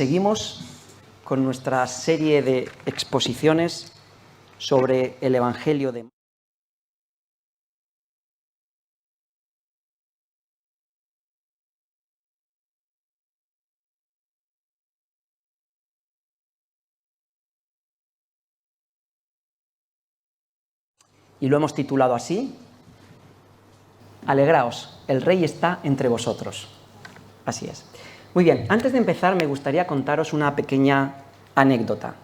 seguimos con nuestra serie de exposiciones sobre el Evangelio de Marcos. Y lo hemos titulado así: Alegraos, el Rey está entre vosotros. Así es. Muy bien, antes de empezar me gustaría contaros una pequeña anécdota.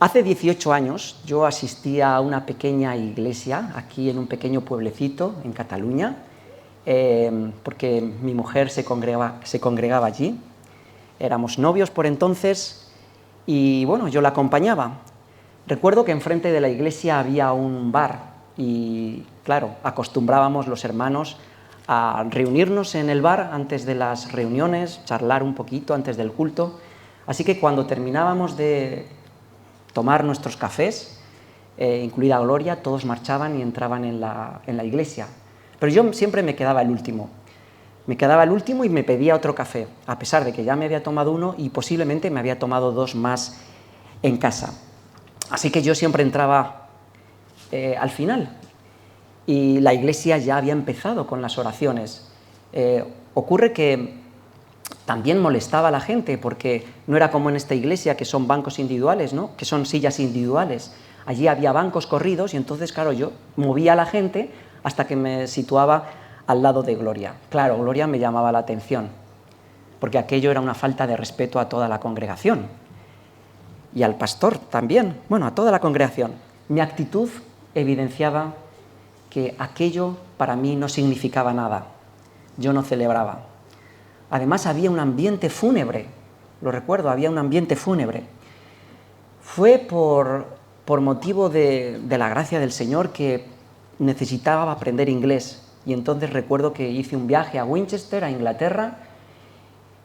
Hace 18 años yo asistía a una pequeña iglesia aquí en un pequeño pueblecito en Cataluña, porque mi mujer se congregaba allí. Éramos novios por entonces y bueno, yo la acompañaba. Recuerdo que enfrente de la iglesia había un bar y claro, acostumbrábamos los hermanos a reunirnos en el bar antes de las reuniones, charlar un poquito antes del culto. Así que cuando terminábamos de tomar nuestros cafés, incluida Gloria, todos marchaban y entraban en la iglesia. Pero yo siempre me quedaba el último. Me quedaba el último y me pedía otro café, a pesar de que ya me había tomado uno y posiblemente me había tomado dos más en casa. Así que yo siempre entraba al final. Y la iglesia ya había empezado con las oraciones. Ocurre que también molestaba a la gente, porque no era como en esta iglesia, que son bancos individuales, ¿no? Que son sillas individuales. Allí había bancos corridos y entonces, claro, yo movía a la gente hasta que me situaba al lado de Gloria. Claro, Gloria me llamaba la atención, porque aquello era una falta de respeto a toda la congregación. Y al pastor también, bueno, a toda la congregación. Mi actitud evidenciaba que aquello para mí no significaba nada. Yo no celebraba. Además había un ambiente fúnebre, lo recuerdo, había un ambiente fúnebre. Fue por motivo de la gracia del Señor que necesitaba aprender inglés. Y entonces recuerdo que hice un viaje a Winchester, a Inglaterra,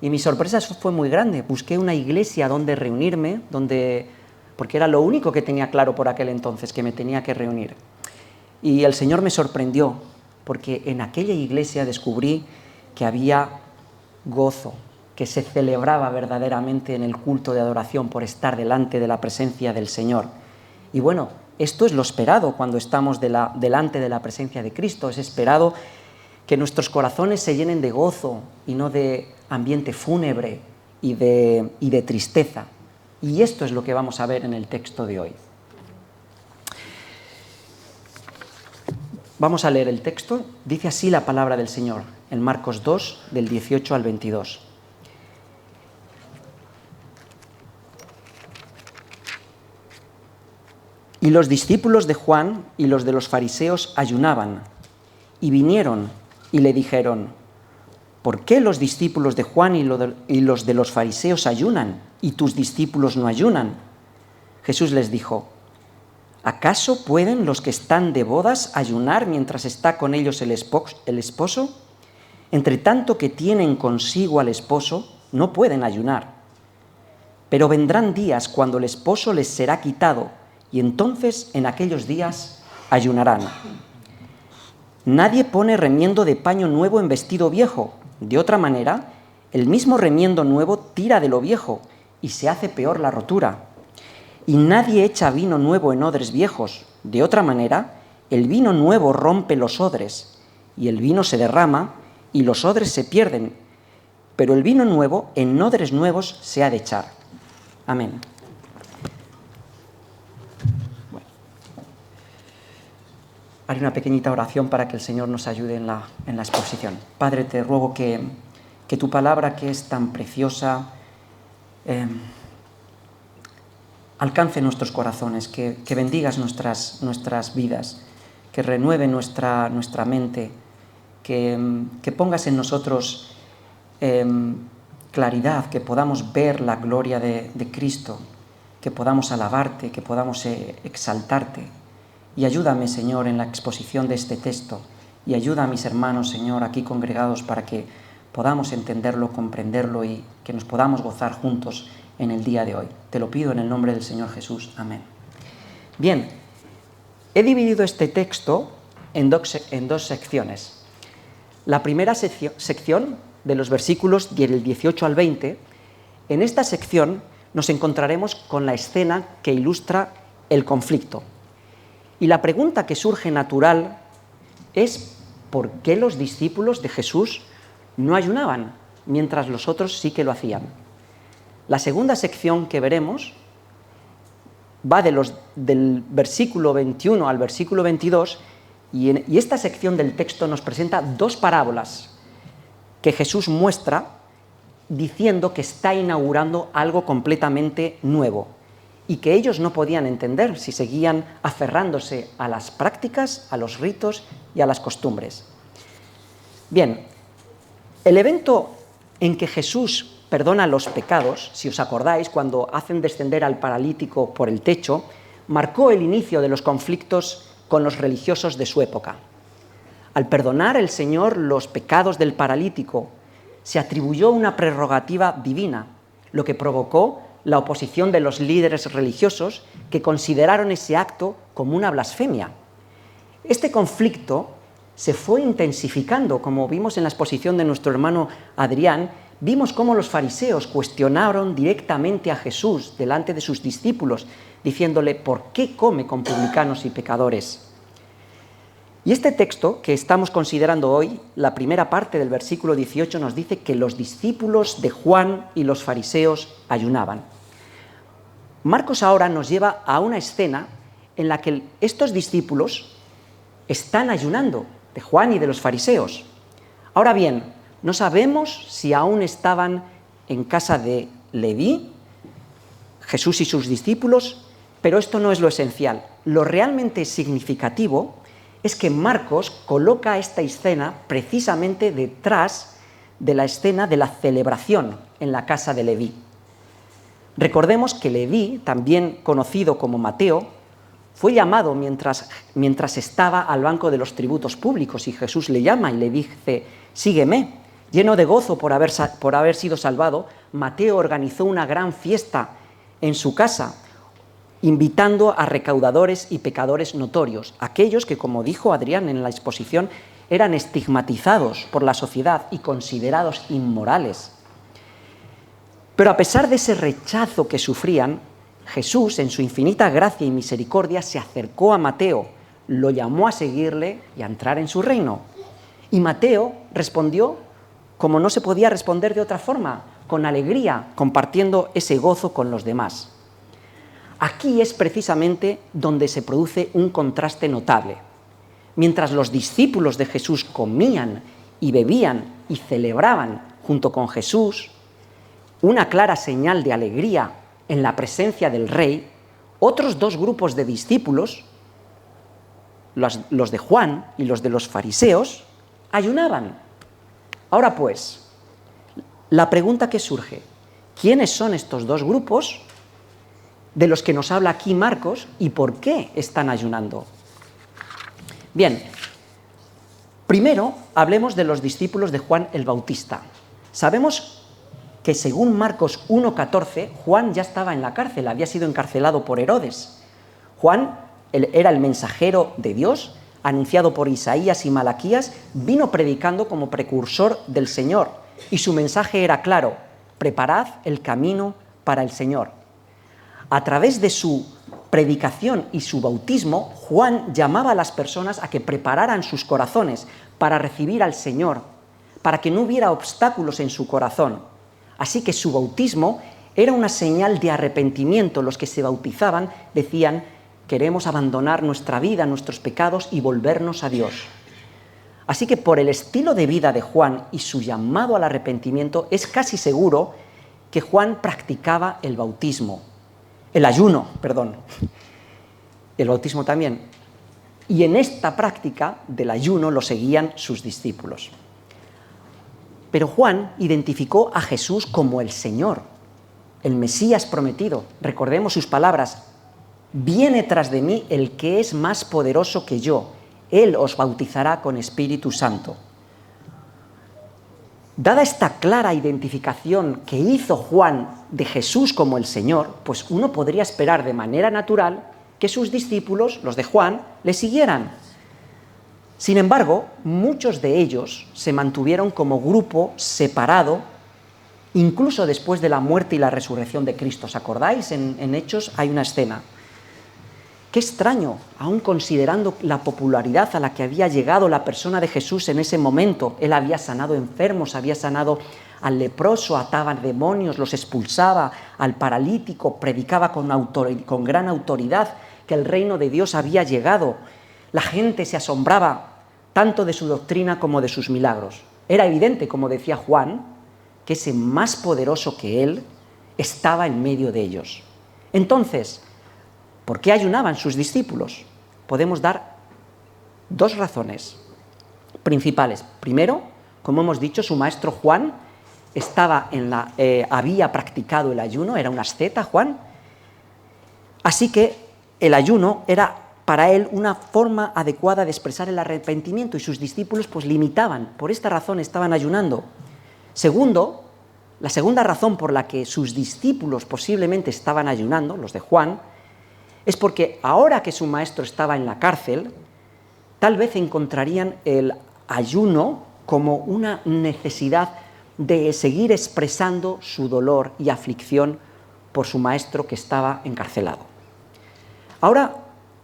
y mi sorpresa fue muy grande. Busqué una iglesia donde reunirme, porque era lo único que tenía claro por aquel entonces, que me tenía que reunir. Y el Señor me sorprendió, porque en aquella iglesia descubrí que había gozo, que se celebraba verdaderamente en el culto de adoración por estar delante de la presencia del Señor. Y bueno, esto es lo esperado cuando estamos delante de la presencia de Cristo. Es esperado que nuestros corazones se llenen de gozo y no de ambiente fúnebre y de tristeza. Y esto es lo que vamos a ver en el texto de hoy. Vamos a leer el texto. Dice así la palabra del Señor, en Marcos 2, del 18 al 22. Y los discípulos de Juan y los de los fariseos ayunaban, y vinieron y le dijeron: ¿por qué los discípulos de Juan y los de los fariseos ayunan, y tus discípulos no ayunan? Jesús les dijo: ¿acaso pueden los que están de bodas ayunar mientras está con ellos el esposo? Entre tanto que tienen consigo al esposo, no pueden ayunar. Pero vendrán días cuando el esposo les será quitado, y entonces en aquellos días ayunarán. Nadie pone remiendo de paño nuevo en vestido viejo. De otra manera, el mismo remiendo nuevo tira de lo viejo, y se hace peor la rotura. Y nadie echa vino nuevo en odres viejos. De otra manera, el vino nuevo rompe los odres, y el vino se derrama, y los odres se pierden. Pero el vino nuevo en odres nuevos se ha de echar. Amén. Bueno. Haré una pequeñita oración para que el Señor nos ayude en la exposición. Padre, te ruego que tu palabra, que es tan preciosa, alcance nuestros corazones, que bendigas nuestras vidas, que renueve nuestra mente, que pongas en nosotros claridad, que podamos ver la gloria de Cristo, que podamos alabarte, que podamos exaltarte. Y ayúdame, Señor, en la exposición de este texto, y ayuda a mis hermanos, Señor, aquí congregados, para que podamos entenderlo, comprenderlo y que nos podamos gozar juntos en el día de hoy. Te lo pido en el nombre del Señor Jesús. Amén. Bien, he dividido este texto en dos secciones. La primera sección, de los versículos del 18 al 20, En esta sección nos encontraremos con la escena que ilustra el conflicto. Y la pregunta que surge natural es ¿por qué los discípulos de Jesús no ayunaban, mientras los otros sí que lo hacían? La segunda sección que veremos va del versículo 21 al versículo 22, y esta sección del texto nos presenta dos parábolas que Jesús muestra diciendo que está inaugurando algo completamente nuevo y que ellos no podían entender si seguían aferrándose a las prácticas, a los ritos y a las costumbres. Bien, el evento en que Jesús perdona los pecados, si os acordáis, cuando hacen descender al paralítico por el techo, marcó el inicio de los conflictos con los religiosos de su época. Al perdonar el Señor los pecados del paralítico, se atribuyó una prerrogativa divina, lo que provocó la oposición de los líderes religiosos que consideraron ese acto como una blasfemia. Este conflicto se fue intensificando, como vimos en la exposición de nuestro hermano Adrián. Vimos cómo los fariseos cuestionaron directamente a Jesús delante de sus discípulos, diciéndole ¿por qué come con publicanos y pecadores? Y este texto que estamos considerando hoy, la primera parte del versículo 18, nos dice que los discípulos de Juan y los fariseos ayunaban. Marcos ahora nos lleva a una escena en la que estos discípulos están ayunando, de Juan y de los fariseos. Ahora bien, no sabemos si aún estaban en casa de Leví, Jesús y sus discípulos, pero esto no es lo esencial. Lo realmente significativo es que Marcos coloca esta escena precisamente detrás de la escena de la celebración en la casa de Leví. Recordemos que Leví, también conocido como Mateo, fue llamado mientras estaba al banco de los tributos públicos, y Jesús le llama y le dice: sígueme. Lleno de gozo por haber sido salvado, Mateo organizó una gran fiesta en su casa, invitando a recaudadores y pecadores notorios, aquellos que, como dijo Adrián en la exposición, eran estigmatizados por la sociedad y considerados inmorales. Pero a pesar de ese rechazo que sufrían, Jesús, en su infinita gracia y misericordia, se acercó a Mateo, lo llamó a seguirle y a entrar en su reino. Y Mateo respondió como no se podía responder de otra forma, con alegría, compartiendo ese gozo con los demás. Aquí es precisamente donde se produce un contraste notable. Mientras los discípulos de Jesús comían y bebían y celebraban junto con Jesús, una clara señal de alegría en la presencia del Rey, otros dos grupos de discípulos, los de Juan y los de los fariseos, ayunaban. Ahora pues, la pregunta que surge: ¿quiénes son estos dos grupos de los que nos habla aquí Marcos y por qué están ayunando? Bien, primero hablemos de los discípulos de Juan el Bautista. Sabemos que según Marcos 1:14, Juan ya estaba en la cárcel, había sido encarcelado por Herodes. Juan era el mensajero de Dios, anunciado por Isaías y Malaquías, vino predicando como precursor del Señor, y su mensaje era claro: preparad el camino para el Señor. A través de su predicación y su bautismo, Juan llamaba a las personas a que prepararan sus corazones para recibir al Señor, para que no hubiera obstáculos en su corazón. Así que su bautismo era una señal de arrepentimiento. Los que se bautizaban decían: queremos abandonar nuestra vida, nuestros pecados y volvernos a Dios. Así que por el estilo de vida de Juan y su llamado al arrepentimiento, es casi seguro que Juan practicaba el ayuno, el bautismo también. Y en esta práctica del ayuno lo seguían sus discípulos. Pero Juan identificó a Jesús como el Señor, el Mesías prometido. Recordemos sus palabras: viene tras de mí el que es más poderoso que yo, él os bautizará con Espíritu Santo. Dada esta clara identificación que hizo Juan de Jesús como el Señor, pues uno podría esperar de manera natural que sus discípulos, los de Juan, le siguieran. Sin embargo, muchos de ellos se mantuvieron como grupo separado incluso después de la muerte y la resurrección de Cristo. ¿Os acordáis? En Hechos hay una escena. Qué extraño, aún considerando la popularidad a la que había llegado la persona de Jesús en ese momento. Él había sanado enfermos, había sanado al leproso, ataba demonios, los expulsaba, al paralítico, predicaba con gran autoridad que el reino de Dios había llegado. La gente se asombraba tanto de su doctrina como de sus milagros. Era evidente, como decía Juan, que ese más poderoso que él estaba en medio de ellos. Entonces, ¿por qué ayunaban sus discípulos? Podemos dar dos razones principales. Primero, como hemos dicho, su maestro Juan había practicado el ayuno, era un asceta Juan, así que el ayuno era para él una forma adecuada de expresar el arrepentimiento y sus discípulos pues limitaban, por esta razón estaban ayunando. Segundo, la segunda razón por la que sus discípulos posiblemente estaban ayunando, los de Juan, es porque ahora que su maestro estaba en la cárcel, tal vez encontrarían el ayuno como una necesidad de seguir expresando su dolor y aflicción por su maestro que estaba encarcelado. Ahora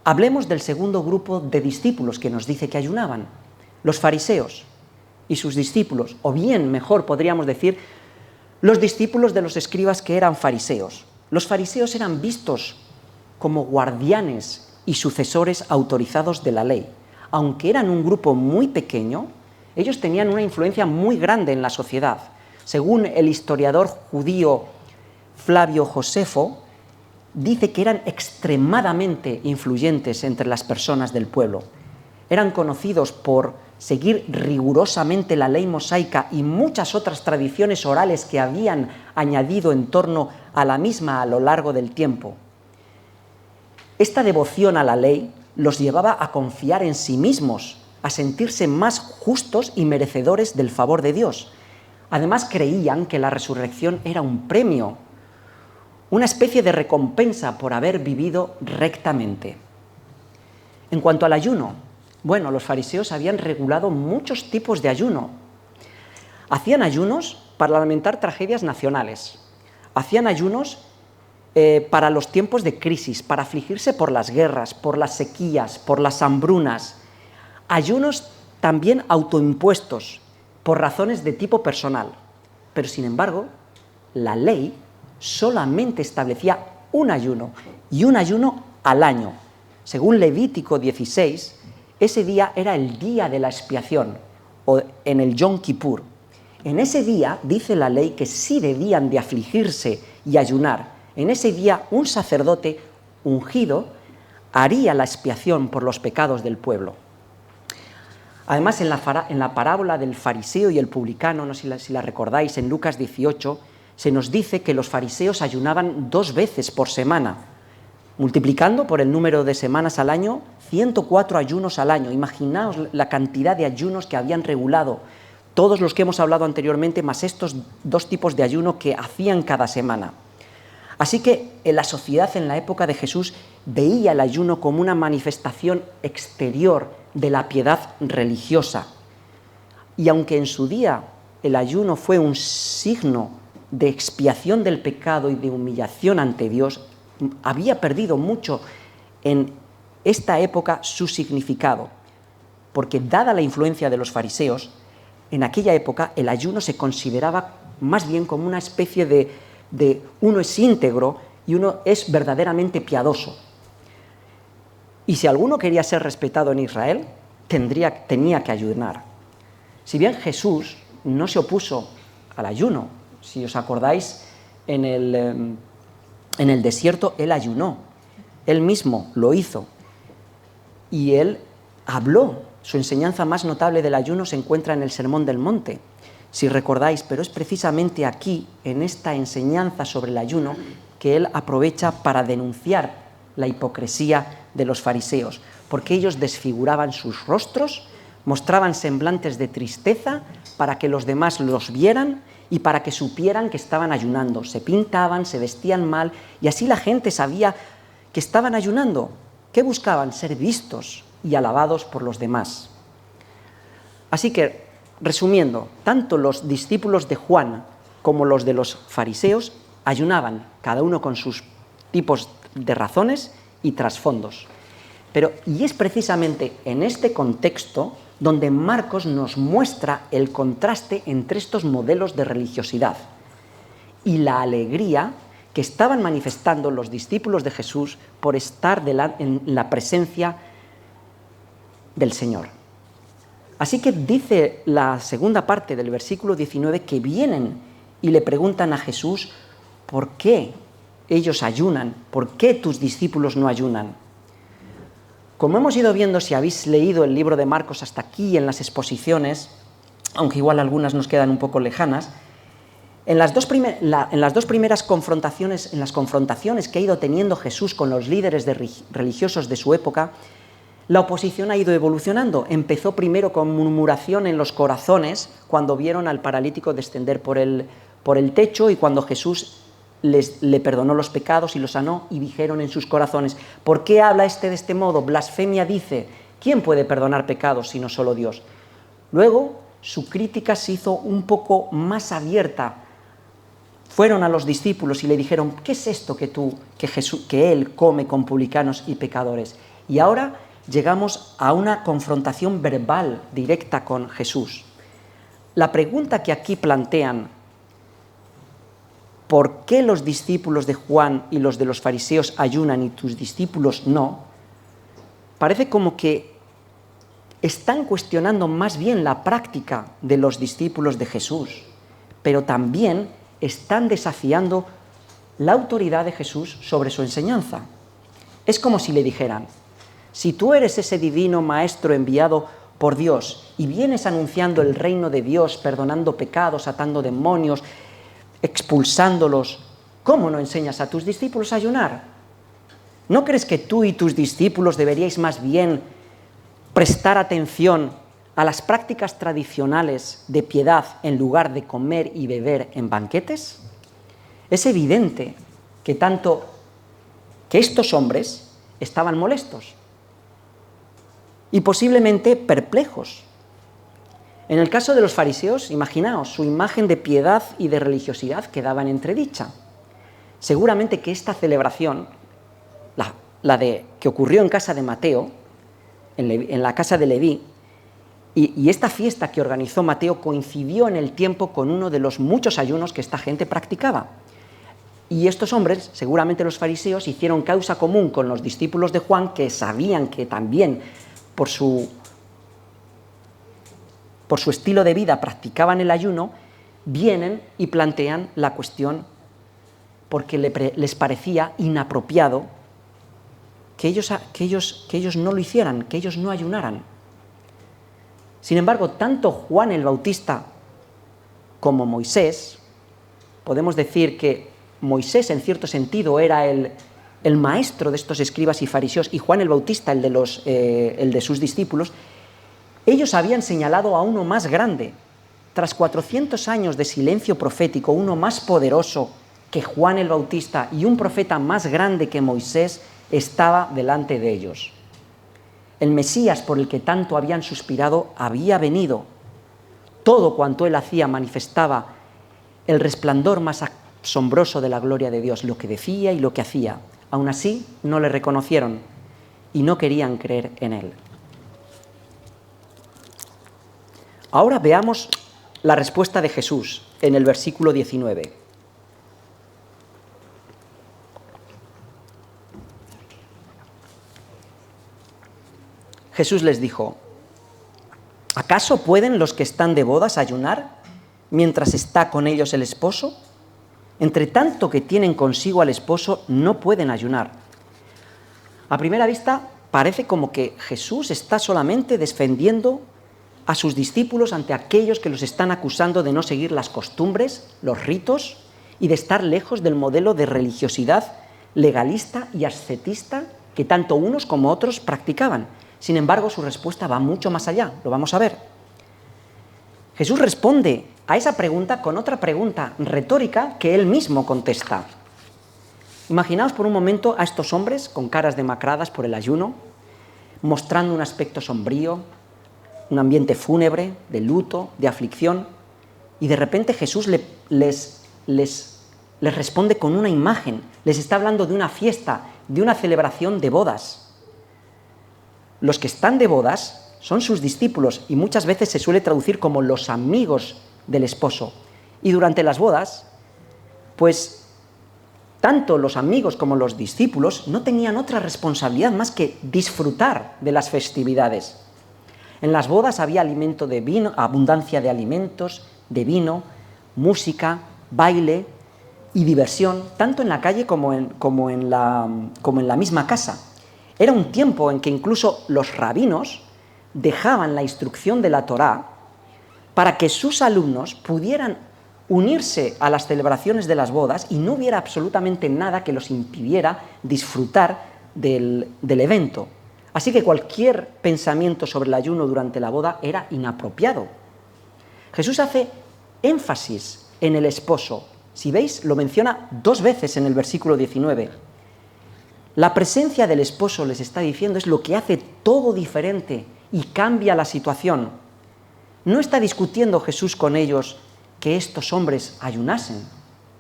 hablemos del segundo grupo de discípulos que nos dice que ayunaban, los fariseos y sus discípulos, o bien, mejor podríamos decir, los discípulos de los escribas que eran fariseos. Los fariseos eran vistos como guardianes y sucesores autorizados de la ley. Aunque eran un grupo muy pequeño, ellos tenían una influencia muy grande en la sociedad. Según el historiador judío Flavio Josefo, dice que eran extremadamente influyentes entre las personas del pueblo. Eran conocidos por seguir rigurosamente la ley mosaica y muchas otras tradiciones orales que habían añadido en torno a la misma a lo largo del tiempo. Esta devoción a la ley los llevaba a confiar en sí mismos, a sentirse más justos y merecedores del favor de Dios. Además, creían que la resurrección era un premio, una especie de recompensa por haber vivido rectamente. En cuanto al ayuno, bueno, los fariseos habían regulado muchos tipos de ayuno. Hacían ayunos para lamentar tragedias nacionales, hacían ayunos para los tiempos de crisis, para afligirse por las guerras, por las sequías, por las hambrunas. Ayunos también autoimpuestos, por razones de tipo personal. Pero, sin embargo, la ley solamente establecía un ayuno, y un ayuno al año. Según Levítico 16, ese día era el día de la expiación, o en el Yom Kippur. En ese día, dice la ley, que sí debían de afligirse y ayunar. En ese día, un sacerdote ungido haría la expiación por los pecados del pueblo. Además, en la parábola del fariseo y el publicano, no sé si la recordáis, en Lucas 18, se nos dice que los fariseos ayunaban 2 veces por semana, multiplicando por el número de semanas al año, 104 ayunos al año. Imaginaos la cantidad de ayunos que habían regulado, todos los que hemos hablado anteriormente, más estos 2 tipos de ayuno que hacían cada semana. Así que en la sociedad en la época de Jesús veía el ayuno como una manifestación exterior de la piedad religiosa. Y aunque en su día el ayuno fue un signo de expiación del pecado y de humillación ante Dios, había perdido mucho en esta época su significado, porque dada la influencia de los fariseos, en aquella época el ayuno se consideraba más bien como una especie de uno es íntegro y uno es verdaderamente piadoso. Y si alguno quería ser respetado en Israel, tenía que ayunar. Si bien Jesús no se opuso al ayuno, si os acordáis, en el desierto él ayunó, él mismo lo hizo y él habló. Su enseñanza más notable del ayuno se encuentra en el Sermón del Monte, si recordáis, pero es precisamente aquí, en esta enseñanza sobre el ayuno, que él aprovecha para denunciar la hipocresía de los fariseos, porque ellos desfiguraban sus rostros, mostraban semblantes de tristeza para que los demás los vieran y para que supieran que estaban ayunando. Se pintaban, se vestían mal y así la gente sabía que estaban ayunando. ¿Qué buscaban? Ser vistos y alabados por los demás. Así que, resumiendo, tanto los discípulos de Juan como los de los fariseos, ayunaban, cada uno con sus tipos de razones y trasfondos. Y es precisamente en este contexto donde Marcos nos muestra el contraste entre estos modelos de religiosidad y la alegría que estaban manifestando los discípulos de Jesús por estar en la presencia del Señor. Así que dice la segunda parte del versículo 19 que vienen y le preguntan a Jesús ¿por qué ellos ayunan? ¿Por qué tus discípulos no ayunan? Como hemos ido viendo, si habéis leído el libro de Marcos hasta aquí en las exposiciones, aunque igual algunas nos quedan un poco lejanas, en las dos primeras confrontaciones, en las confrontaciones que ha ido teniendo Jesús con los líderes religiosos de su época, la oposición ha ido evolucionando. Empezó primero con murmuración en los corazones, cuando vieron al paralítico descender por el techo y cuando Jesús le perdonó los pecados y los sanó, y dijeron en sus corazones: ¿por qué habla este de este modo? Blasfemia dice. ¿Quién puede perdonar pecados sino solo Dios? Luego su crítica se hizo un poco más abierta. Fueron a los discípulos y le dijeron: ¿qué es esto que él come con publicanos y pecadores? Y ahora llegamos a una confrontación verbal directa con Jesús. La pregunta que aquí plantean, ¿por qué los discípulos de Juan y los de los fariseos ayunan y tus discípulos no?, parece como que están cuestionando más bien la práctica de los discípulos de Jesús, pero también están desafiando la autoridad de Jesús sobre su enseñanza. Es como si le dijeran: si tú eres ese divino maestro enviado por Dios y vienes anunciando el reino de Dios, perdonando pecados, atando demonios, expulsándolos, ¿cómo no enseñas a tus discípulos a ayunar? ¿No crees que tú y tus discípulos deberíais más bien prestar atención a las prácticas tradicionales de piedad en lugar de comer y beber en banquetes? Es evidente que estos hombres estaban molestos y posiblemente perplejos. En el caso de los fariseos, imaginaos, su imagen de piedad y de religiosidad quedaba en entredicha. Seguramente que esta celebración, que ocurrió en casa de Mateo, en la casa de Leví, y esta fiesta que organizó Mateo coincidió en el tiempo con uno de los muchos ayunos que esta gente practicaba. Y estos hombres, seguramente los fariseos, hicieron causa común con los discípulos de Juan, que sabían que también por su estilo de vida practicaban el ayuno, vienen y plantean la cuestión porque les parecía inapropiado que ellos no lo hicieran, que ellos no ayunaran. Sin embargo, tanto Juan el Bautista como Moisés, podemos decir que Moisés en cierto sentido era el maestro de estos escribas y fariseos, y Juan el Bautista el de sus discípulos, ellos habían señalado a uno más grande. Tras 400 años de silencio profético, uno más poderoso que Juan el Bautista y un profeta más grande que Moisés estaba delante de ellos. El Mesías por el que tanto habían suspirado había venido. Todo cuanto él hacía manifestaba el resplandor más asombroso de la gloria de Dios, lo que decía y lo que hacía. Aún así, no le reconocieron y no querían creer en él. Ahora veamos la respuesta de Jesús en el versículo 19. Jesús les dijo: ¿acaso pueden los que están de bodas ayunar mientras está con ellos el esposo? Entre tanto que tienen consigo al esposo, no pueden ayunar. A primera vista, parece como que Jesús está solamente defendiendo a sus discípulos ante aquellos que los están acusando de no seguir las costumbres, los ritos y de estar lejos del modelo de religiosidad legalista y ascetista que tanto unos como otros practicaban. Sin embargo, su respuesta va mucho más allá, lo vamos a ver. Jesús responde a esa pregunta con otra pregunta retórica que él mismo contesta. Imaginaos por un momento a estos hombres con caras demacradas por el ayuno, mostrando un aspecto sombrío, un ambiente fúnebre, de luto, de aflicción, y de repente Jesús les responde con una imagen, les está hablando de una fiesta, de una celebración de bodas. Los que están de bodas son sus discípulos y muchas veces se suele traducir como los amigos del esposo. Y durante las bodas, pues tanto los amigos como los discípulos no tenían otra responsabilidad más que disfrutar de las festividades. En las bodas había alimento de vino, abundancia de alimentos, de vino, música, baile y diversión, tanto en la calle como en la misma casa. Era un tiempo en que incluso los rabinos dejaban la instrucción de la Torá para que sus alumnos pudieran unirse a las celebraciones de las bodas y no hubiera absolutamente nada que los impidiera disfrutar del evento. Así que cualquier pensamiento sobre el ayuno durante la boda era inapropiado. Jesús hace énfasis en el esposo. Si veis, lo menciona 2 veces en el versículo 19. La presencia del esposo, les está diciendo, es lo que hace todo diferente y cambia la situación. No está discutiendo Jesús con ellos que estos hombres ayunasen.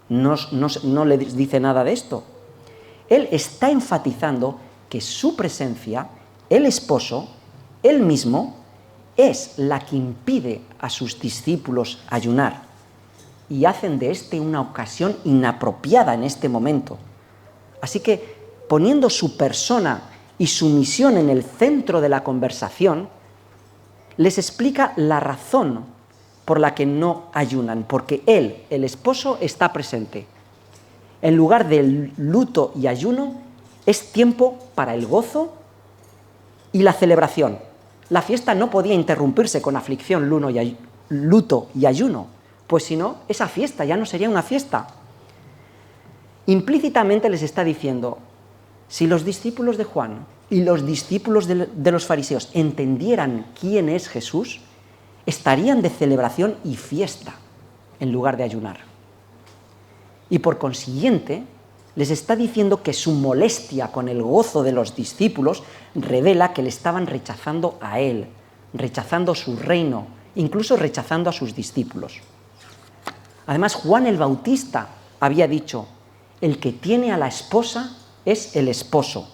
No les dice nada de esto. Él está enfatizando que su presencia, el esposo, él mismo, es la que impide a sus discípulos ayunar. Y hacen de este una ocasión inapropiada en este momento. Así que, poniendo su persona y su misión en el centro de la conversación, les explica la razón por la que no ayunan, porque él, el esposo, está presente. En lugar del luto y ayuno, es tiempo para el gozo y la celebración. La fiesta no podía interrumpirse con aflicción, luto y ayuno, pues si no, esa fiesta ya no sería una fiesta. Implícitamente les está diciendo, si los discípulos de Juan y los discípulos de los fariseos entendieran quién es Jesús, estarían de celebración y fiesta en lugar de ayunar. Y por consiguiente, les está diciendo que su molestia con el gozo de los discípulos revela que le estaban rechazando a él, rechazando su reino, incluso rechazando a sus discípulos. Además, Juan el Bautista había dicho, el que tiene a la esposa es el esposo,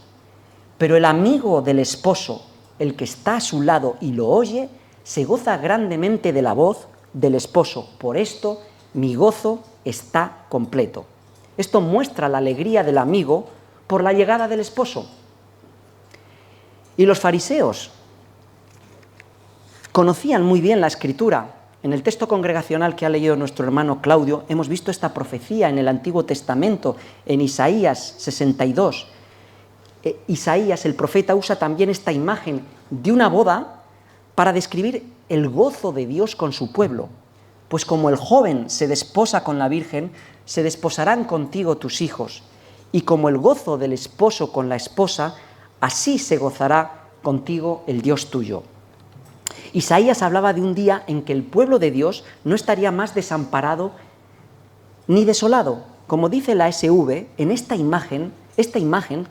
pero el amigo del esposo, el que está a su lado y lo oye, se goza grandemente de la voz del esposo. Por esto, mi gozo está completo. Esto muestra la alegría del amigo por la llegada del esposo. Y los fariseos conocían muy bien la Escritura. En el texto congregacional que ha leído nuestro hermano Claudio, hemos visto esta profecía en el Antiguo Testamento, en Isaías 62. Isaías, el profeta, usa también esta imagen de una boda para describir el gozo de Dios con su pueblo. Pues como el joven se desposa con la Virgen, se desposarán contigo tus hijos, y como el gozo del esposo con la esposa, así se gozará contigo el Dios tuyo. Isaías hablaba de un día en que el pueblo de Dios no estaría más desamparado ni desolado. Como dice la SV, en esta imagen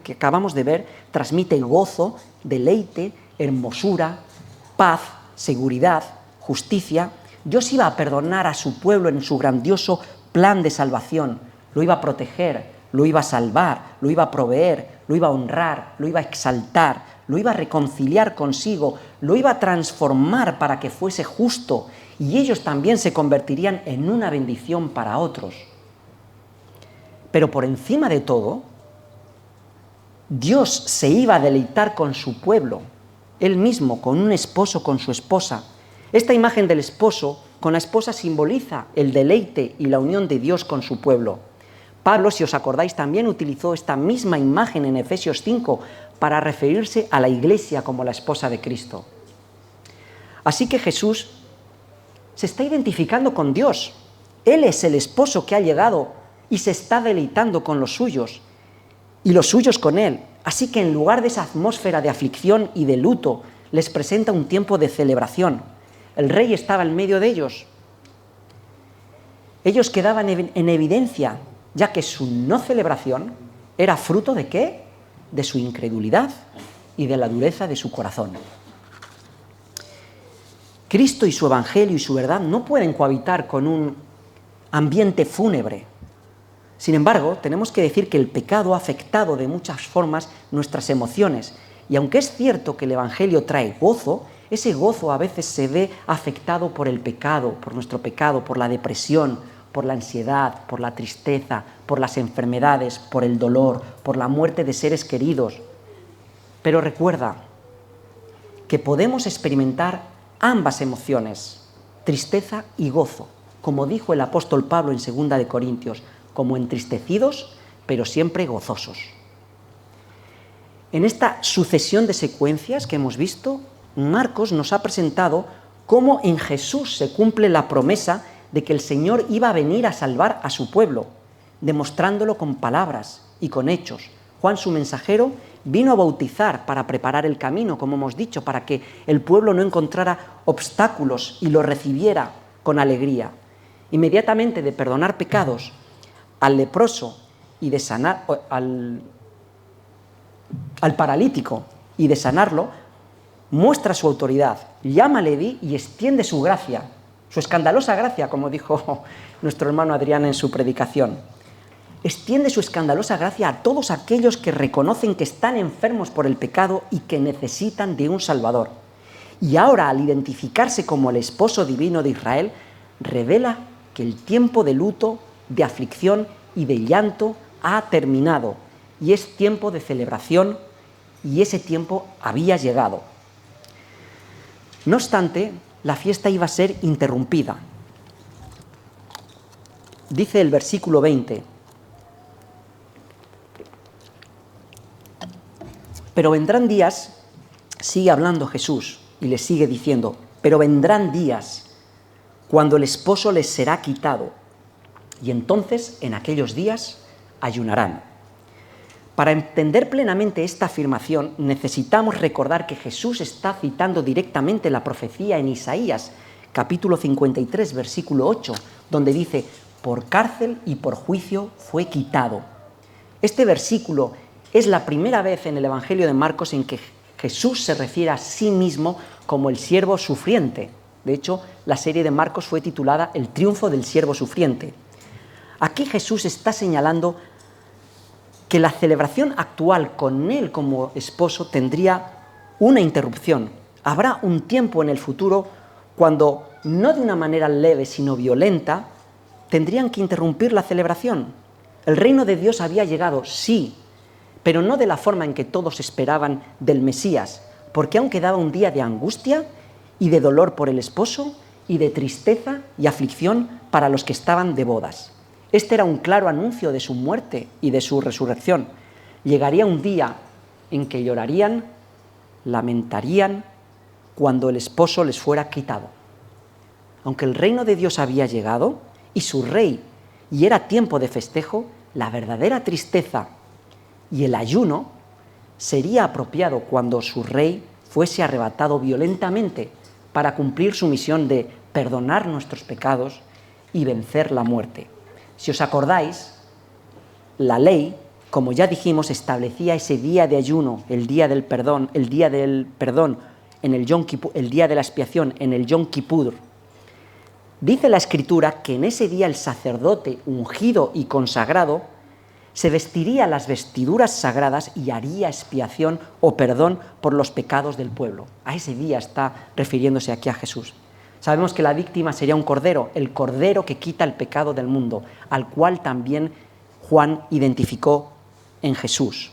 que acabamos de ver transmite gozo, deleite, hermosura, paz, seguridad, justicia. Dios iba a perdonar a su pueblo en su grandioso plan de salvación. Lo iba a proteger, lo iba a salvar, lo iba a proveer, lo iba a honrar, lo iba a exaltar, lo iba a reconciliar consigo, lo iba a transformar para que fuese justo y ellos también se convertirían en una bendición para otros. Pero por encima de todo, Dios se iba a deleitar con su pueblo, él mismo, con un esposo, con su esposa. Esta imagen del esposo con la esposa simboliza el deleite y la unión de Dios con su pueblo. Pablo, si os acordáis, también utilizó esta misma imagen en Efesios 5 para referirse a la iglesia como la esposa de Cristo. Así que Jesús se está identificando con Dios. Él es el esposo que ha llegado y se está deleitando con los suyos y los suyos con él. Así que en lugar de esa atmósfera de aflicción y de luto, les presenta un tiempo de celebración. El rey estaba en medio de ellos. Ellos quedaban en evidencia, ya que su no celebración era fruto ¿de qué? De su incredulidad y de la dureza de su corazón. Cristo y su evangelio y su verdad no pueden cohabitar con un ambiente fúnebre. Sin embargo, tenemos que decir que el pecado ha afectado de muchas formas nuestras emociones. Y aunque es cierto que el evangelio trae gozo, ese gozo a veces se ve afectado por el pecado, por nuestro pecado, por la depresión, por la ansiedad, por la tristeza, por las enfermedades, por el dolor, por la muerte de seres queridos. Pero recuerda que podemos experimentar ambas emociones, tristeza y gozo, como dijo el apóstol Pablo en 2 de Corintios, como entristecidos, pero siempre gozosos. En esta sucesión de secuencias que hemos visto, Marcos nos ha presentado cómo en Jesús se cumple la promesa de que el Señor iba a venir a salvar a su pueblo, demostrándolo con palabras y con hechos. Juan, su mensajero, vino a bautizar para preparar el camino, como hemos dicho, para que el pueblo no encontrara obstáculos y lo recibiera con alegría. Inmediatamente de perdonar pecados al leproso y de sanar al paralítico y de sanarlo, muestra su autoridad, llama a Leví y extiende su gracia, su escandalosa gracia, como dijo nuestro hermano Adrián en su predicación. Extiende su escandalosa gracia a todos aquellos que reconocen que están enfermos por el pecado y que necesitan de un Salvador. Y ahora, al identificarse como el esposo divino de Israel, revela que el tiempo de luto, de aflicción y de llanto ha terminado y es tiempo de celebración y ese tiempo había llegado. No obstante, la fiesta iba a ser interrumpida. Dice el versículo 20: pero vendrán días, sigue hablando Jesús y les sigue diciendo, pero vendrán días cuando el esposo les será quitado y entonces en aquellos días ayunarán. Para entender plenamente esta afirmación necesitamos recordar que Jesús está citando directamente la profecía en Isaías, capítulo 53, versículo 8, donde dice, por cárcel y por juicio fue quitado. Este versículo es la primera vez en el Evangelio de Marcos en que Jesús se refiere a sí mismo como el siervo sufriente. De hecho, la serie de Marcos fue titulada El triunfo del siervo sufriente. Aquí Jesús está señalando que la celebración actual con él como esposo tendría una interrupción. Habrá un tiempo en el futuro cuando, no de una manera leve sino violenta, tendrían que interrumpir la celebración. El reino de Dios había llegado, sí, pero no de la forma en que todos esperaban del Mesías, porque aún quedaba un día de angustia y de dolor por el esposo y de tristeza y aflicción para los que estaban de bodas. Este era un claro anuncio de su muerte y de su resurrección. Llegaría un día en que llorarían, lamentarían, cuando el esposo les fuera quitado. Aunque el reino de Dios había llegado y su rey, y era tiempo de festejo, la verdadera tristeza y el ayuno sería apropiado cuando su rey fuese arrebatado violentamente para cumplir su misión de perdonar nuestros pecados y vencer la muerte. Si os acordáis, la ley, como ya dijimos, establecía ese día de ayuno, el día del perdón, en el Yom Kippur, el día de la expiación, en el Yom Kippur. Dice la Escritura que en ese día el sacerdote ungido y consagrado se vestiría las vestiduras sagradas y haría expiación o perdón por los pecados del pueblo. A ese día está refiriéndose aquí a Jesús. Sabemos que la víctima sería un cordero, el cordero que quita el pecado del mundo, al cual también Juan identificó en Jesús.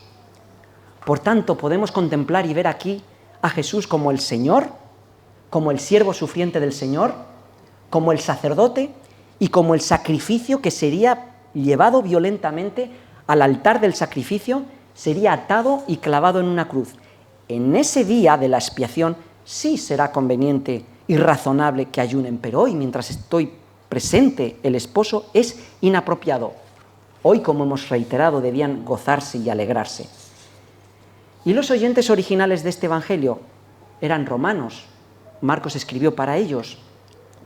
Por tanto, podemos contemplar y ver aquí a Jesús como el Señor, como el siervo sufriente del Señor, como el sacerdote y como el sacrificio que sería llevado violentamente al altar del sacrificio, sería atado y clavado en una cruz. En ese día de la expiación sí será conveniente y razonable que ayunen, pero hoy, mientras estoy presente, el esposo es inapropiado. Hoy, como hemos reiterado, debían gozarse y alegrarse. Y los oyentes originales de este evangelio eran romanos. Marcos escribió para ellos.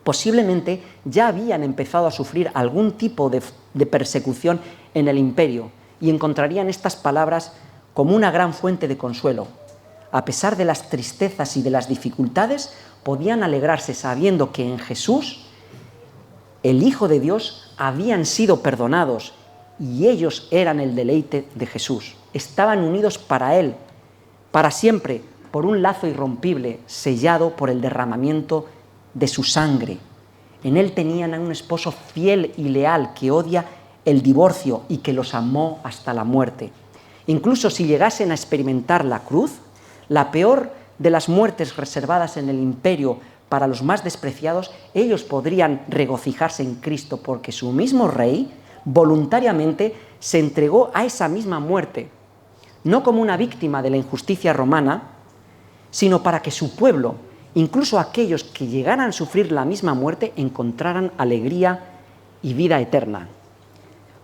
Posiblemente ya habían empezado a sufrir algún tipo de persecución en el imperio y encontrarían estas palabras como una gran fuente de consuelo. a pesar de las tristezas y de las dificultades, podían alegrarse sabiendo que en Jesús, el Hijo de Dios, habían sido perdonados y ellos eran el deleite de Jesús. Estaban unidos para Él, para siempre, por un lazo irrompible, sellado por el derramamiento de su sangre. En Él tenían a un esposo fiel y leal que odia el divorcio y que los amó hasta la muerte. Incluso si llegasen a experimentar la cruz, la peor de las muertes reservadas en el imperio para los más despreciados, ellos podrían regocijarse en Cristo porque su mismo Rey voluntariamente se entregó a esa misma muerte, no como una víctima de la injusticia romana, sino para que su pueblo, incluso aquellos que llegaran a sufrir la misma muerte, encontraran alegría y vida eterna.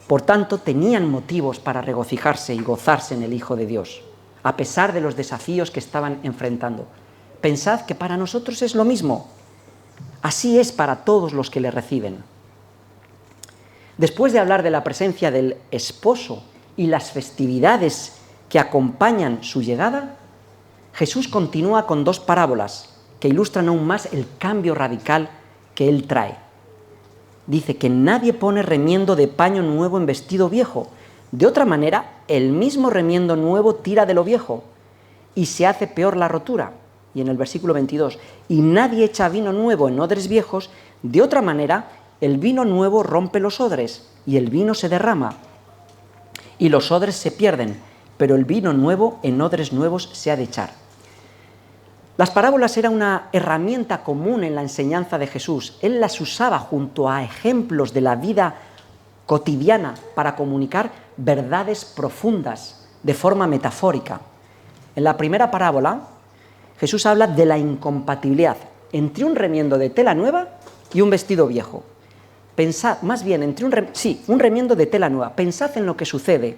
Por tanto, tenían motivos para regocijarse y gozarse en el Hijo de Dios, a pesar de los desafíos que estaban enfrentando. Pensad que para nosotros es lo mismo. Así es para todos los que le reciben. Después de hablar de la presencia del esposo y las festividades que acompañan su llegada, Jesús continúa con dos parábolas que ilustran aún más el cambio radical que Él trae. Dice que nadie pone remiendo de paño nuevo en vestido viejo. De otra manera, el mismo remiendo nuevo tira de lo viejo y se hace peor la rotura. Y en el versículo 22, y nadie echa vino nuevo en odres viejos, de otra manera, el vino nuevo rompe los odres y el vino se derrama y los odres se pierden, pero el vino nuevo en odres nuevos se ha de echar. Las parábolas eran una herramienta común en la enseñanza de Jesús. Él las usaba junto a ejemplos de la vida cotidiana para comunicar verdades profundas de forma metafórica. En la primera parábola, Jesús habla de la incompatibilidad entre un remiendo de tela nueva y un vestido viejo. Pensad, más bien, entre un remiendo de tela nueva. Pensad en lo que sucede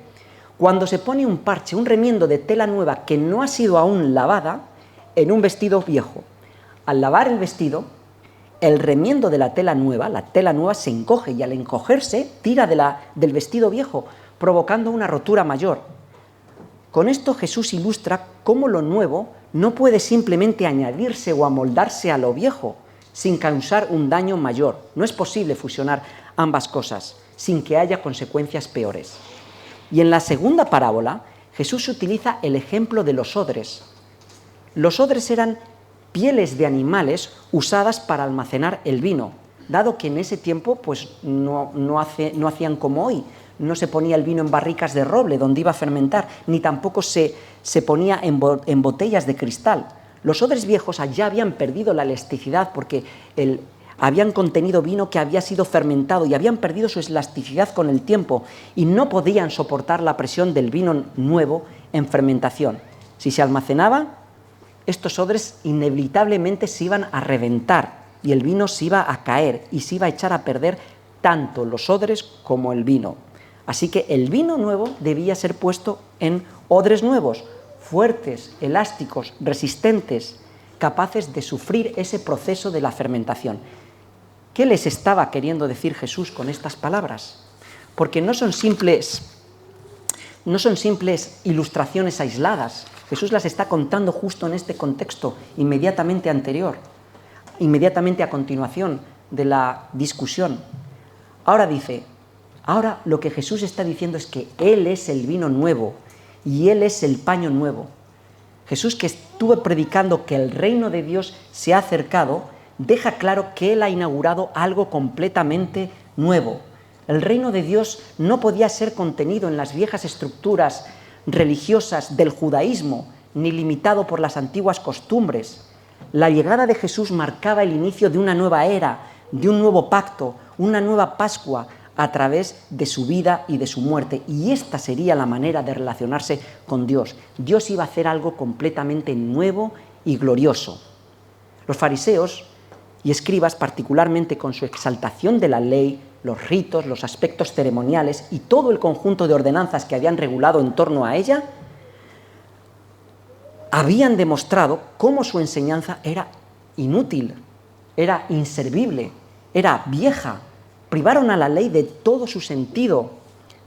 cuando se pone un parche, un remiendo de tela nueva que no ha sido aún lavada, en un vestido viejo. Al lavar el vestido, el remiendo de la tela nueva se encoge y al encogerse tira del vestido viejo, provocando una rotura mayor. Con esto Jesús ilustra cómo lo nuevo no puede simplemente añadirse o amoldarse a lo viejo sin causar un daño mayor. No es posible fusionar ambas cosas sin que haya consecuencias peores. Y en la segunda parábola, Jesús utiliza el ejemplo de los odres. Los odres eran pieles de animales usadas para almacenar el vino, dado que en ese tiempo pues, no hacían como hoy. No se ponía el vino en barricas de roble donde iba a fermentar, ni tampoco se ponía en botellas de cristal. Los odres viejos ya habían perdido la elasticidad porque habían contenido vino que había sido fermentado y habían perdido su elasticidad con el tiempo y no podían soportar la presión del vino nuevo en fermentación. Si se almacenaba, estos odres inevitablemente se iban a reventar y el vino se iba a caer y se iba a echar a perder tanto los odres como el vino. Así que el vino nuevo debía ser puesto en odres nuevos, fuertes, elásticos, resistentes, capaces de sufrir ese proceso de la fermentación. ¿Qué les estaba queriendo decir Jesús con estas palabras? Porque no son simples ilustraciones aisladas. Jesús las está contando justo en este contexto inmediatamente anterior, inmediatamente a continuación de la discusión. Ahora lo que Jesús está diciendo es que Él es el vino nuevo y Él es el paño nuevo. Jesús, que estuvo predicando que el reino de Dios se ha acercado, deja claro que Él ha inaugurado algo completamente nuevo. El reino de Dios no podía ser contenido en las viejas estructuras religiosas del judaísmo, ni limitado por las antiguas costumbres. La llegada de Jesús marcaba el inicio de una nueva era, de un nuevo pacto, una nueva Pascua, a través de su vida y de su muerte. Y esta sería la manera de relacionarse con Dios. Dios iba a hacer algo completamente nuevo y glorioso. Los fariseos y escribas, particularmente con su exaltación de la ley, los ritos, los aspectos ceremoniales y todo el conjunto de ordenanzas que habían regulado en torno a ella, habían demostrado cómo su enseñanza era inútil, era inservible, era vieja. Privaron a la ley de todo su sentido,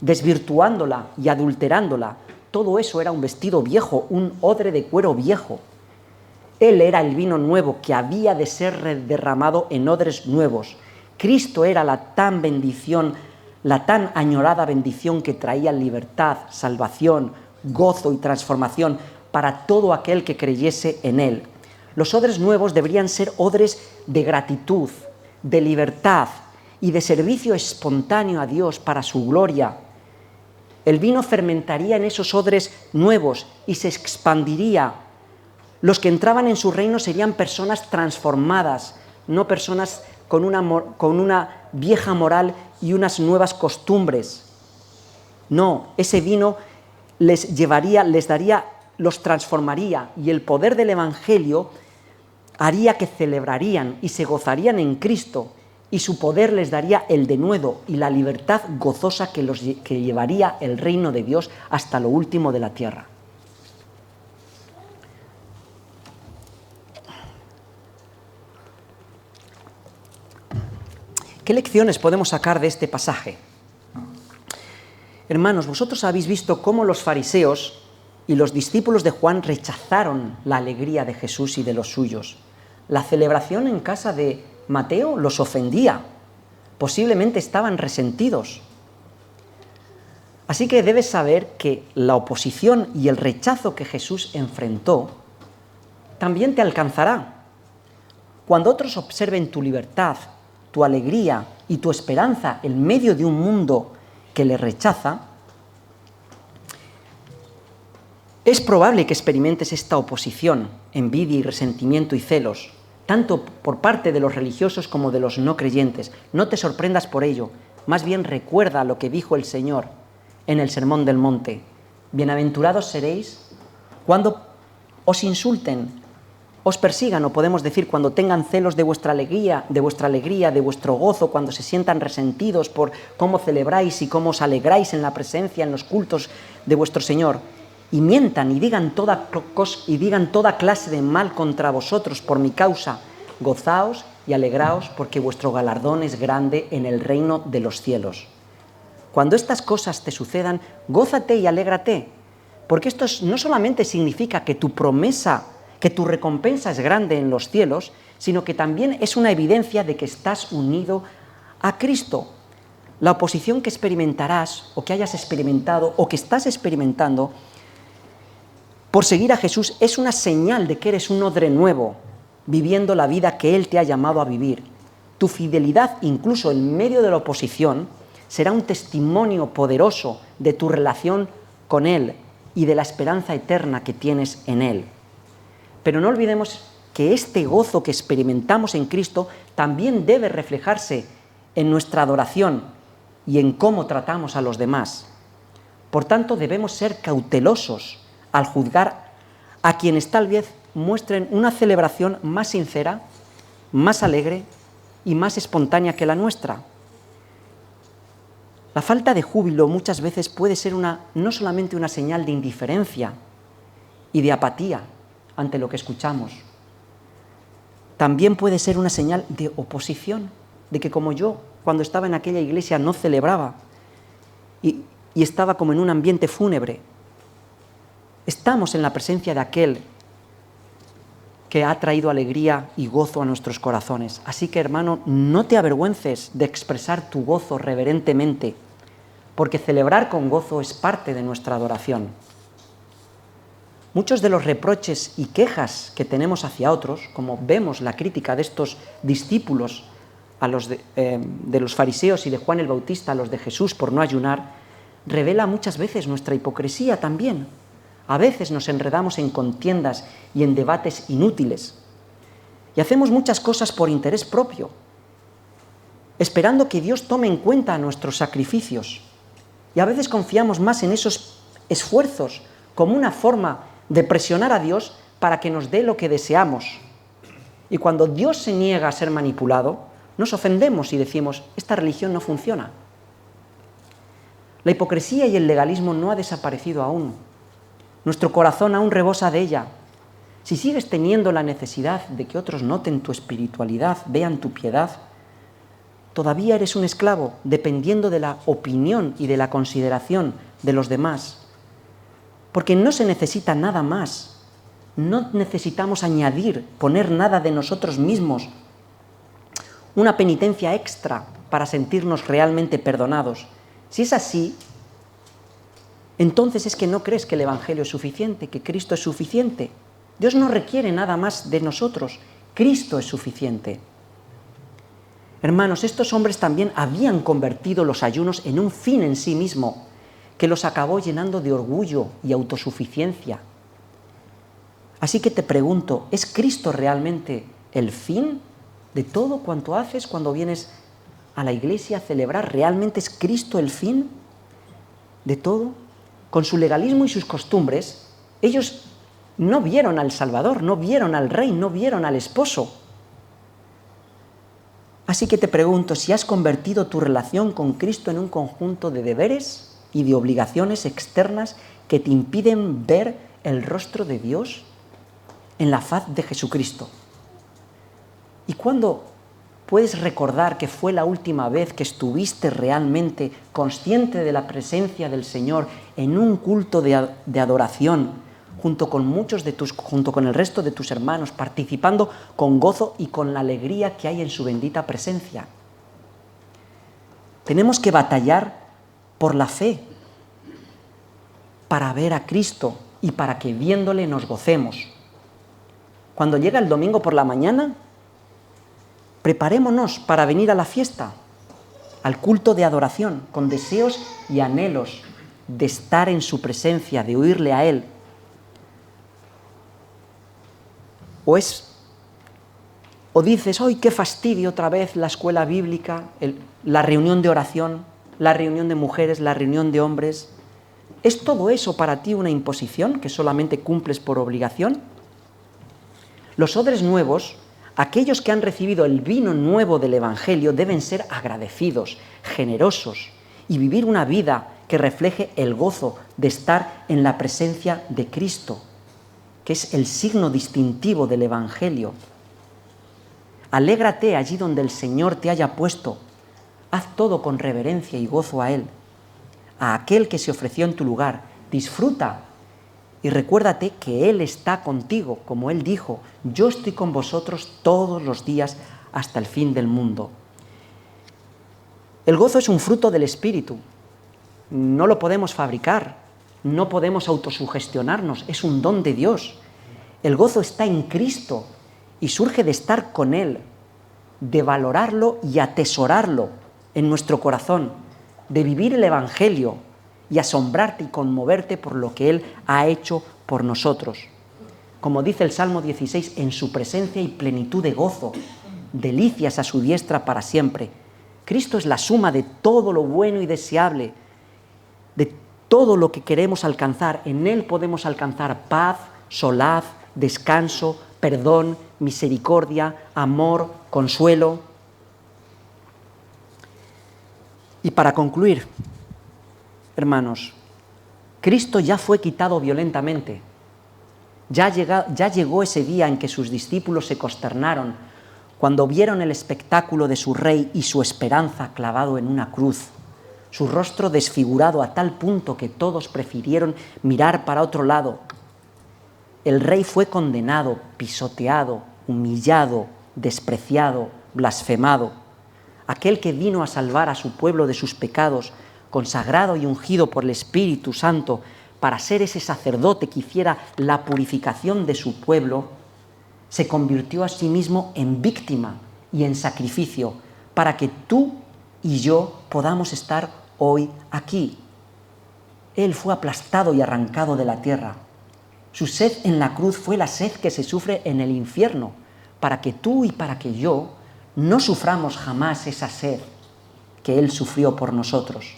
desvirtuándola y adulterándola, Todo eso era un vestido viejo, un odre de cuero viejo. Él era el vino nuevo que había de ser derramado en odres nuevos. Cristo era la tan añorada bendición que traía libertad, salvación, gozo y transformación para todo aquel que creyese en Él. Los odres nuevos deberían ser odres de gratitud, de libertad y de servicio espontáneo a Dios para su gloria. El vino fermentaría en esos odres nuevos y se expandiría. Los que entraban en su reino serían personas transformadas, no personas con una vieja moral y unas nuevas costumbres. No, ese vino los transformaría, y el poder del Evangelio haría que celebrarían y se gozarían en Cristo, y su poder les daría el denuedo y la libertad gozosa que llevaría el reino de Dios hasta lo último de la tierra. ¿Qué lecciones podemos sacar de este pasaje? Hermanos, vosotros habéis visto cómo los fariseos y los discípulos de Juan rechazaron la alegría de Jesús y de los suyos. La celebración en casa de Mateo los ofendía. Posiblemente estaban resentidos. Así que debes saber que la oposición y el rechazo que Jesús enfrentó también te alcanzará. Cuando otros observen tu libertad, tu alegría y tu esperanza en medio de un mundo que le rechaza, es probable que experimentes esta oposición, envidia y resentimiento y celos, tanto por parte de los religiosos como de los no creyentes. No te sorprendas por ello, más bien recuerda lo que dijo el Señor en el Sermón del Monte. Bienaventurados seréis cuando os insulten, os persigan, o podemos decir cuando tengan celos de vuestra alegría, de vuestro gozo, cuando se sientan resentidos por cómo celebráis y cómo os alegráis en la presencia, en los cultos de vuestro Señor, y mientan y digan toda clase de mal contra vosotros por mi causa. Gozaos y alegraos, porque vuestro galardón es grande en el reino de los cielos. Cuando estas cosas te sucedan, gózate y alégrate, porque esto no solamente significa que tu recompensa es grande en los cielos, sino que también es una evidencia de que estás unido a Cristo. La oposición que experimentarás, o que hayas experimentado, o que estás experimentando por seguir a Jesús, es una señal de que eres un odre nuevo, viviendo la vida que Él te ha llamado a vivir. Tu fidelidad, incluso en medio de la oposición, será un testimonio poderoso de tu relación con Él y de la esperanza eterna que tienes en Él. Pero no olvidemos que este gozo que experimentamos en Cristo también debe reflejarse en nuestra adoración y en cómo tratamos a los demás. Por tanto, debemos ser cautelosos al juzgar a quienes tal vez muestren una celebración más sincera, más alegre y más espontánea que la nuestra. La falta de júbilo muchas veces puede ser no solamente una señal de indiferencia y de apatía ante lo que escuchamos, también puede ser una señal de oposición, de que como yo, cuando estaba en aquella iglesia, no celebraba y estaba como en un ambiente fúnebre. Estamos en la presencia de aquel que ha traído alegría y gozo a nuestros corazones. Así que, hermano, no te avergüences de expresar tu gozo reverentemente, porque celebrar con gozo es parte de nuestra adoración. Muchos de los reproches y quejas que tenemos hacia otros, como vemos la crítica de estos discípulos de los fariseos y de Juan el Bautista a los de Jesús por no ayunar, revela muchas veces nuestra hipocresía también. A veces nos enredamos en contiendas y en debates inútiles y hacemos muchas cosas por interés propio, esperando que Dios tome en cuenta nuestros sacrificios, y a veces confiamos más en esos esfuerzos como una forma de presionar a Dios para que nos dé lo que deseamos. Y cuando Dios se niega a ser manipulado, nos ofendemos y decimos: esta religión no funciona. La hipocresía y el legalismo no ha desaparecido aún. Nuestro corazón aún rebosa de ella. Si sigues teniendo la necesidad de que otros noten tu espiritualidad, vean tu piedad, todavía eres un esclavo, dependiendo de la opinión y de la consideración de los demás. porque no se necesita nada más. No necesitamos añadir, poner nada de nosotros mismos, una penitencia extra para sentirnos realmente perdonados. Si es así, entonces es que no crees que el Evangelio es suficiente, que Cristo es suficiente. Dios no requiere nada más de nosotros, Cristo es suficiente. Hermanos, estos hombres también habían convertido los ayunos en un fin en sí mismo, que los acabó llenando de orgullo y autosuficiencia. Así que te pregunto, ¿es Cristo realmente el fin de todo cuanto haces cuando vienes a la iglesia a celebrar? ¿Realmente es Cristo el fin de todo? Con su legalismo y sus costumbres, ellos no vieron al Salvador, no vieron al Rey, no vieron al Esposo. Así que te pregunto, si has convertido tu relación con Cristo en un conjunto de deberes y de obligaciones externas que te impiden ver el rostro de Dios en la faz de Jesucristo. ¿Y cuándo puedes recordar que fue la última vez que estuviste realmente consciente de la presencia del Señor en un culto de adoración, junto con el resto de tus hermanos, participando con gozo y con la alegría que hay en su bendita presencia? Tenemos que batallar por la fe para ver a Cristo y para que viéndole nos gocemos. Cuando llega el domingo por la mañana, preparémonos para venir a la fiesta, al culto de adoración, con deseos y anhelos de estar en su presencia, de oírle a Él. O dices, ¡ay, qué fastidio otra vez la escuela bíblica, la reunión de oración, la reunión de mujeres, la reunión de hombres! ¿Es todo eso para ti una imposición que solamente cumples por obligación? Los odres nuevos, aquellos que han recibido el vino nuevo del Evangelio, deben ser agradecidos, generosos y vivir una vida que refleje el gozo de estar en la presencia de Cristo, que es el signo distintivo del Evangelio. Alégrate allí donde el Señor te haya puesto. Haz todo con reverencia y gozo a Él, a aquel que se ofreció en tu lugar. Disfruta y recuérdate que Él está contigo, como Él dijo, yo estoy con vosotros todos los días hasta el fin del mundo. El gozo es un fruto del Espíritu. No lo podemos fabricar, no podemos autosugestionarnos, es un don de Dios. El gozo está en Cristo y surge de estar con Él, de valorarlo y atesorarlo en nuestro corazón, de vivir el Evangelio y asombrarte y conmoverte por lo que Él ha hecho por nosotros. Como dice el Salmo 16, en su presencia y plenitud de gozo, delicias a su diestra para siempre. Cristo es la suma de todo lo bueno y deseable, de todo lo que queremos alcanzar. En Él podemos alcanzar paz, solaz, descanso, perdón, misericordia, amor, consuelo. Y para concluir, hermanos, Cristo ya fue quitado violentamente. Ya llegó ese día en que sus discípulos se consternaron cuando vieron el espectáculo de su Rey y su esperanza clavado en una cruz, su rostro desfigurado a tal punto que todos prefirieron mirar para otro lado. El Rey fue condenado, pisoteado, humillado, despreciado, blasfemado. Aquel que vino a salvar a su pueblo de sus pecados, consagrado y ungido por el Espíritu Santo para ser ese sacerdote que hiciera la purificación de su pueblo, se convirtió a sí mismo en víctima y en sacrificio para que tú y yo podamos estar hoy aquí. Él fue aplastado y arrancado de la tierra. Su sed en la cruz fue la sed que se sufre en el infierno, para que tú y para que yo no suframos jamás esa sed que Él sufrió por nosotros.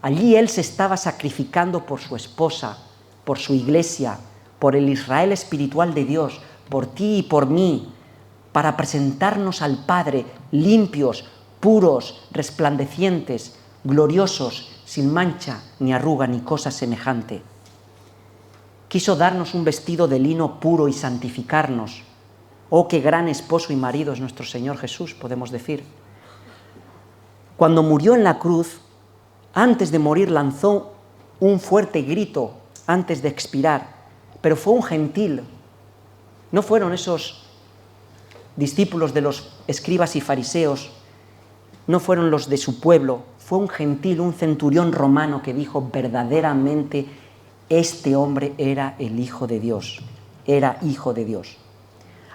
Allí Él se estaba sacrificando por su esposa, por su iglesia, por el Israel espiritual de Dios, por ti y por mí, para presentarnos al Padre limpios, puros, resplandecientes, gloriosos, sin mancha, ni arruga, ni cosa semejante. Quiso darnos un vestido de lino puro y santificarnos. Oh, qué gran esposo y marido es nuestro Señor Jesús, podemos decir. Cuando murió en la cruz, antes de morir lanzó un fuerte grito antes de expirar, pero fue un gentil. No fueron esos discípulos de los escribas y fariseos, no fueron los de su pueblo, fue un gentil, un centurión romano que dijo verdaderamente este hombre era el Hijo de Dios, era Hijo de Dios.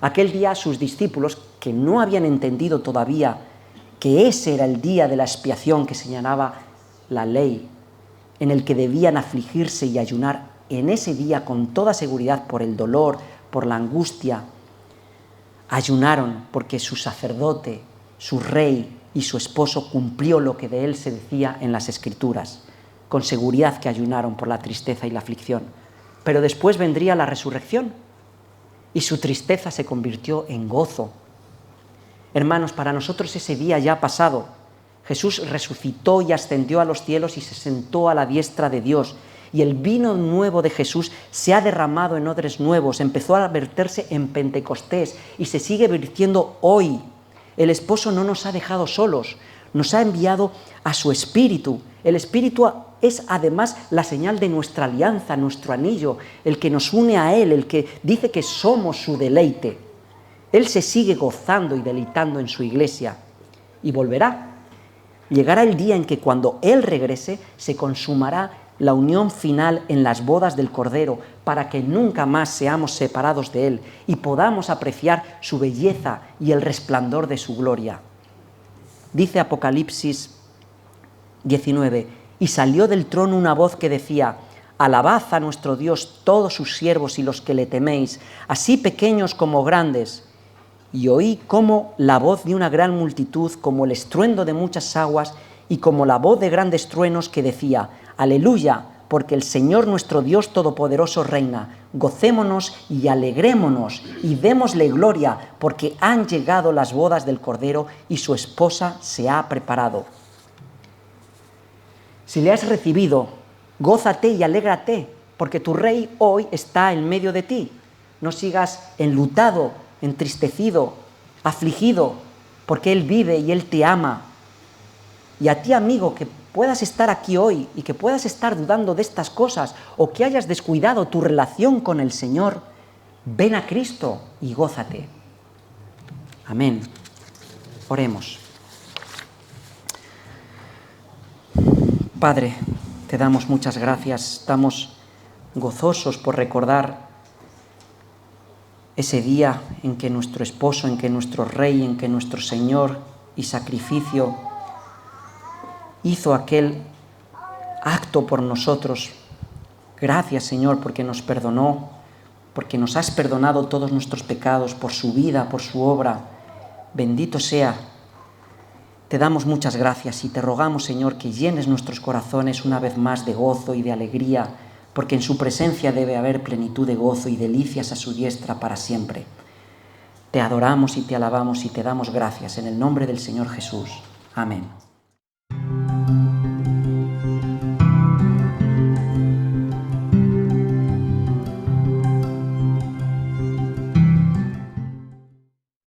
Aquel día sus discípulos, que no habían entendido todavía que ese era el día de la expiación que señalaba la ley, en el que debían afligirse y ayunar, en ese día con toda seguridad por el dolor, por la angustia, ayunaron porque su sacerdote, su rey y su esposo cumplió lo que de él se decía en las Escrituras. Con seguridad que ayunaron por la tristeza y la aflicción. Pero después vendría la resurrección y su tristeza se convirtió en gozo. Hermanos, para nosotros ese día ya ha pasado. Jesús resucitó y ascendió a los cielos y se sentó a la diestra de Dios. Y el vino nuevo de Jesús se ha derramado en odres nuevos, empezó a verterse en Pentecostés y se sigue vertiendo hoy. El esposo no nos ha dejado solos, nos ha enviado a su Espíritu. El Espíritu es además la señal de nuestra alianza, nuestro anillo, el que nos une a Él, el que dice que somos su deleite. Él se sigue gozando y deleitando en su iglesia y volverá. Llegará el día en que cuando Él regrese se consumará la unión final en las bodas del Cordero para que nunca más seamos separados de Él y podamos apreciar su belleza y el resplandor de su gloria. Dice Apocalipsis 19, y salió del trono una voz que decía, alabad a nuestro Dios todos sus siervos y los que le teméis, así pequeños como grandes. Y oí como la voz de una gran multitud, como el estruendo de muchas aguas y como la voz de grandes truenos que decía, aleluya, porque el Señor nuestro Dios Todopoderoso reina. Gocémonos y alegrémonos y démosle gloria, porque han llegado las bodas del Cordero y su esposa se ha preparado. Si le has recibido, gózate y alégrate, porque tu Rey hoy está en medio de ti. No sigas enlutado, entristecido, afligido, porque Él vive y Él te ama. Y a ti, amigo, que puedas estar aquí hoy y que puedas estar dudando de estas cosas o que hayas descuidado tu relación con el Señor, ven a Cristo y gózate. Amén. Oremos. Padre, te damos muchas gracias. Estamos gozosos por recordar ese día en que nuestro esposo, en que nuestro Rey, en que nuestro Señor y sacrificio hizo aquel acto por nosotros. Gracias, Señor, porque nos perdonó, porque nos has perdonado todos nuestros pecados, por su vida, por su obra. Bendito sea. Te damos muchas gracias y te rogamos, Señor, que llenes nuestros corazones una vez más de gozo y de alegría, porque en su presencia debe haber plenitud de gozo y delicias a su diestra para siempre. Te adoramos y te alabamos y te damos gracias en el nombre del Señor Jesús. Amén.